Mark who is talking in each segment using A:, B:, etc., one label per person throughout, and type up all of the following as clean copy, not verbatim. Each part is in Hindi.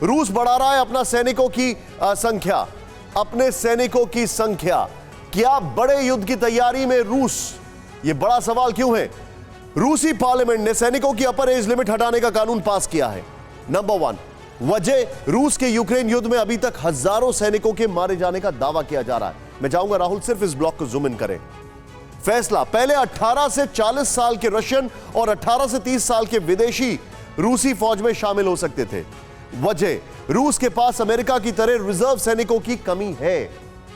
A: रूस बढ़ा रहा है अपना सैनिकों की संख्या, अपने सैनिकों की संख्या। क्या बड़े युद्ध की तैयारी में रूस? यह बड़ा सवाल क्यों है? रूसी पार्लियामेंट ने सैनिकों की अपर एज लिमिट हटाने का कानून पास किया है। नंबर 1 वजह, रूस के यूक्रेन युद्ध में अभी तक हजारों सैनिकों के मारे जाने का दावा किया जा रहा है। मैं चाहूंगा राहुल सिर्फ इस ब्लॉक को जूम इन करें। फैसला, पहले 18 से 40 साल के रशियन और 18 से 30 साल के विदेशी रूसी फौज में शामिल हो सकते थे। वजह, रूस के पास अमेरिका की तरह रिजर्व सैनिकों की कमी है।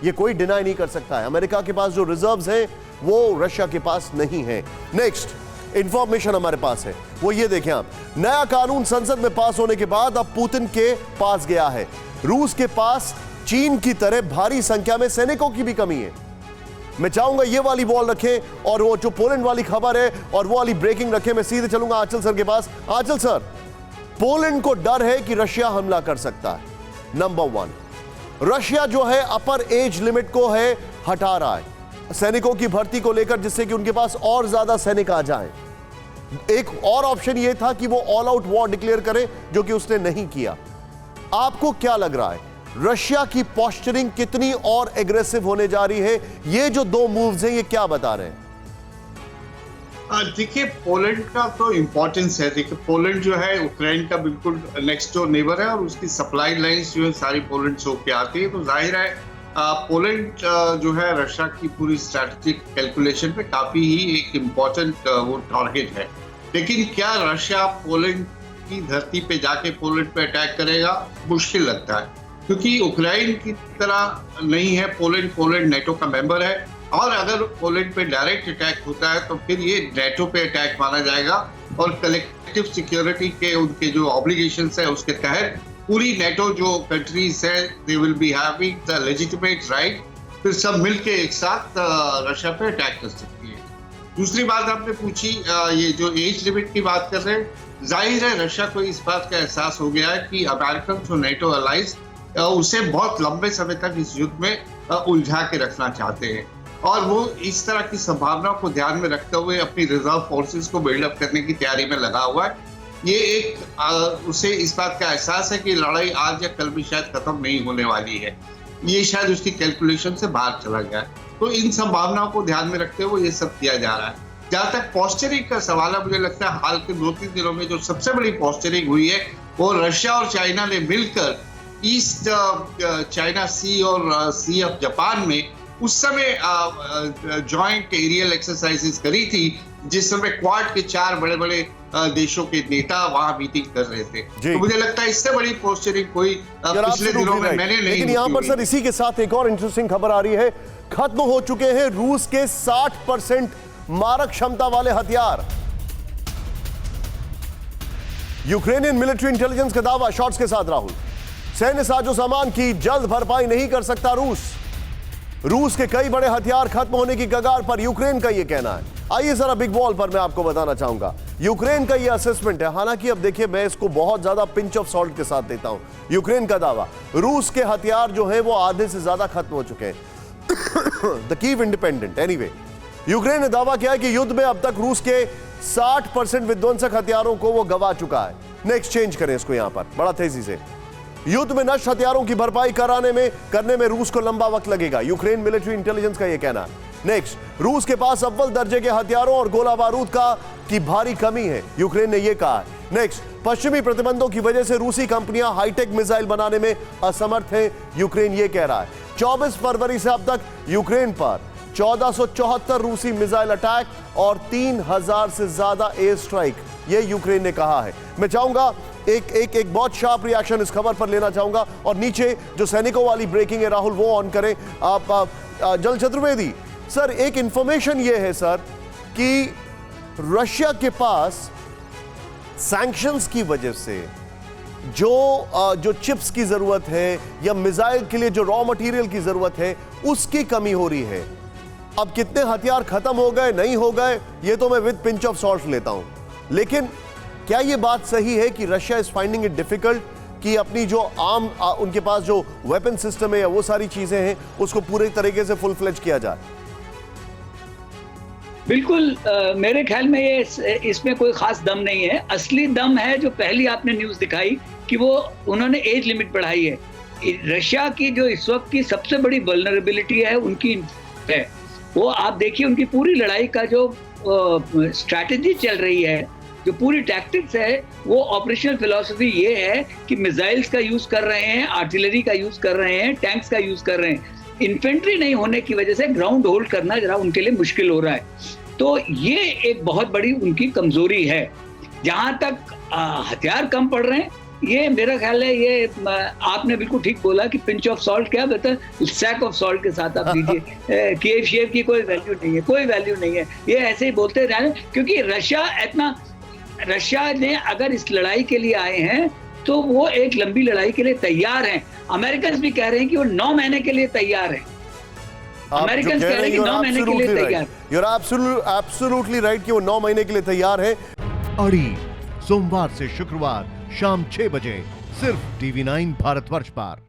A: यह कोई डिनाई नहीं कर सकता है। अमेरिका के पास जो रिजर्व्स हैं वो रशिया के पास नहीं है। नेक्स्ट इंफॉर्मेशन हमारे पास है वो ये देखें आप, नया कानून संसद में पास होने के बाद अब पुतिन के पास गया है। रूस के पास चीन की तरह भारी संख्या में सैनिकों की भी कमी है। मैं चाहूंगा ये वाली बॉल रखें और वो जो पोलैंड वाली खबर है और वो वाली ब्रेकिंग रखें। मैं सीधे चलूंगा आंचल सर के पास। आंचल सर, पोलैंड को डर है कि रशिया हमला कर सकता है। नंबर 1, रशिया जो है अपर एज लिमिट को है हटा रहा है सैनिकों की भर्ती को लेकर, जिससे कि उनके पास और ज्यादा सैनिक आ जाएं। एक और ऑप्शन यह था कि वो ऑल आउट वॉर डिक्लेयर करे, जो कि उसने नहीं किया। आपको क्या लग रहा है, रशिया की पोस्चरिंग कितनी और एग्रेसिव होने जा रही है? ये जो दो मूव्स हैं ये क्या बता रहे हैं?
B: देखिए, पोलैंड का तो इम्पोर्टेंस है। देखिए, पोलैंड जो है यूक्रेन का बिल्कुल नेक्स्ट डोर नेबर है और उसकी सप्लाई लाइंस जो है सारी पोलैंड से होके आती है। तो जाहिर है पोलैंड जो है रशिया की पूरी स्ट्रैटेजिक कैलकुलेशन पे काफी ही एक इम्पोर्टेंट वो टारगेट है। लेकिन क्या रशिया पोलैंड की धरती पे जाके पोलैंड पे अटैक करेगा? मुश्किल लगता है, क्योंकि यूक्रेन की तरह नहीं है पोलैंड। पोलैंड नेटो का मेंबर है और अगर पोलैंड पे डायरेक्ट अटैक होता है तो फिर ये नेटो पे अटैक माना जाएगा और कलेक्टिव सिक्योरिटी के उनके जो ऑब्लिगेशंस है उसके तहत पूरी नेटो जो कंट्रीज है they will be having the legitimate right, फिर सब मिलके एक साथ रशिया पे अटैक कर सकती है। दूसरी बात आपने पूछी, ये जो एज लिमिट की बात कर रहे हैं, जाहिर है रशिया को इस बात का एहसास हो गया है कि अमेरिकन जो नेटो अलाइज उसे बहुत लंबे समय तक इस युद्ध में उलझा के रखना चाहते हैं और वो इस तरह की संभावनाओं को ध्यान में रखते हुए अपनी रिजर्व फोर्सेस को बिल्डअप करने की तैयारी में लगा हुआ है। ये एक उसे इस बात का एहसास है कि लड़ाई आज या कल भी शायद खत्म नहीं होने वाली है। ये शायद उसकी कैलकुलेशन से बाहर चला गया है। तो इन संभावनाओं को ध्यान में रखते हुए ये सब किया जा रहा है। जहां तक पोस्चरिंग का सवाल है, मुझे लगता है हाल के 2-3 दिनों में जो सबसे बड़ी पोस्चरिंग हुई है वो रशिया और चाइना ने मिलकर ईस्ट चाइना सी और सी ऑफ जापान में उस समय जॉइंट एरियल एक्सरसाइजेस करी थी, जिस समय क्वाड के 4 बड़े बड़े देशों के नेता वहां मीटिंग कर रहे थे। तो मुझे लगता है इससे बड़ी पोस्चरिंग कोई पिछले दिनों में मैंने नहीं।
A: लेकिन यहां पर सर इसी के साथ एक और इंटरेस्टिंग खबर आ रही है। खत्म हो चुके हैं रूस के 60% मारक क्षमता वाले हथियार। यूक्रेनियन मिलिट्री इंटेलिजेंस का दावा, शॉर्ट्स के साथ राहुल, सैन्य साजो सामान की जल्द भरपाई नहीं कर सकता रूस के कई बड़े हथियार खत्म होने की कगार पर, यूक्रेन का यह कहना है। आइए जरा बिग बॉल पर मैं आपको बताना चाहूंगा यूक्रेन का यह असेसमेंट है। हालांकि अब देखिए मैं इसको बहुत ज्यादा पिंच ऑफ सॉल्ट के साथ देता हूं। यूक्रेन का दावा, रूस के हथियार जो है वो आधे से ज्यादा खत्म हो चुके हैं। The Kyiv independent anyway, Ukraine ने दावा किया है कि युद्ध में अब तक रूस के 60% विध्वंसक हथियारों को वो गवा चुका है। नेक्स्ट चेंज करें इसको यहां पर बड़ा तेजी से। युद्ध में नष्ट हथियारों की भरपाई करने में रूस को लंबा वक्त लगेगा, यूक्रेन मिलिट्री इंटेलिजेंस का यह कहना है। नेक्स्ट, रूस के पास अव्वल दर्जे के हथियारों और गोला बारूद की भारी कमी है, यूक्रेन ने यह कहा है। नेक्स्ट, पश्चिमी प्रतिबंधों की वजह से रूसी कंपनियां हाईटेक मिसाइल बनाने में असमर्थ हैं, यूक्रेन यह कह रहा है। 24 फरवरी से अब तक यूक्रेन पर 1474 रूसी मिसाइल अटैक और 3000 से ज्यादा एयर स्ट्राइक, यह यूक्रेन ने कहा है। मैं चाहूंगा एक बहुत शार्प रिएक्शन इस खबर पर लेना चाहूंगा और नीचे जो सैनिकों वाली ब्रेकिंग है राहुल वो ऑन करें आप। जल चतुर्वेदी सर, एक इंफॉर्मेशन ये है सर कि रशिया के पास सैंक्शंस की वजह से जो चिप्स की जरूरत है या मिसाइल के लिए जो रॉ मटेरियल की जरूरत है उसकी कमी हो रही है। अब कितने हथियार खत्म हो गए नहीं हो गए ये तो मैं विद पिंच ऑफ सॉल्ट लेता हूं, लेकिन क्या यह बात सही है कि Russia is finding it difficult कि अपनी जो उनके पास जो वेपन सिस्टम है या वो सारी चीजें हैं उसको पूरे तरीके से फुल फ्लेज किया जाए?
C: बिल्कुल, मेरे ख्याल में ये इसमें कोई खास दम नहीं है। असली दम है जो पहली आपने न्यूज दिखाई कि वो उन्होंने एज लिमिट बढ़ाई है। रशिया की जो इस वक्त की सबसे बड़ी वल्नरेबिलिटी है उनकी है, वो आप देखिए उनकी पूरी लड़ाई का जो स्ट्रैटेजी चल रही है, जो पूरी टैक्टिक्स है, वो ऑपरेशनल फिलॉसफी ये है कि मिसाइल्स का यूज कर रहे हैं, आर्टिलरी का यूज कर रहे हैं, टैंक्स का यूज कर रहे हैं। इन्फेंट्री नहीं होने की वजह से ग्राउंड होल्ड करना जरा उनके लिए मुश्किल हो रहा है। तो ये एक बहुत बड़ी उनकी कमजोरी है। जहां तक हथियार कम पड़ रहे हैं, ये मेरा ख्याल है, ये आपने बिल्कुल ठीक बोला कि पिंच ऑफ सॉल्ट, क्या बता, सैक ऑफ सॉल्ट के साथ आप दीजिए। केव शेव की कोई वैल्यू नहीं है, कोई वैल्यू नहीं है। ये ऐसे ही बोलते रहे, क्योंकि रशिया ने अगर इस लड़ाई के लिए आए हैं तो वो एक लंबी लड़ाई के लिए तैयार हैं। अमेरिकन भी कह रहे हैं कि वो 9 महीने के लिए तैयार हैं। अमेरिकन कह रहे हैं कि 9 महीने के लिए तैयार।
A: यू आर एब्सोल्युटली राइट कि वो 9 महीने के लिए तैयार हैं।
D: अड़ी सोमवार से शुक्रवार शाम 6 बजे सिर्फ TV9 भारतवर्ष पर।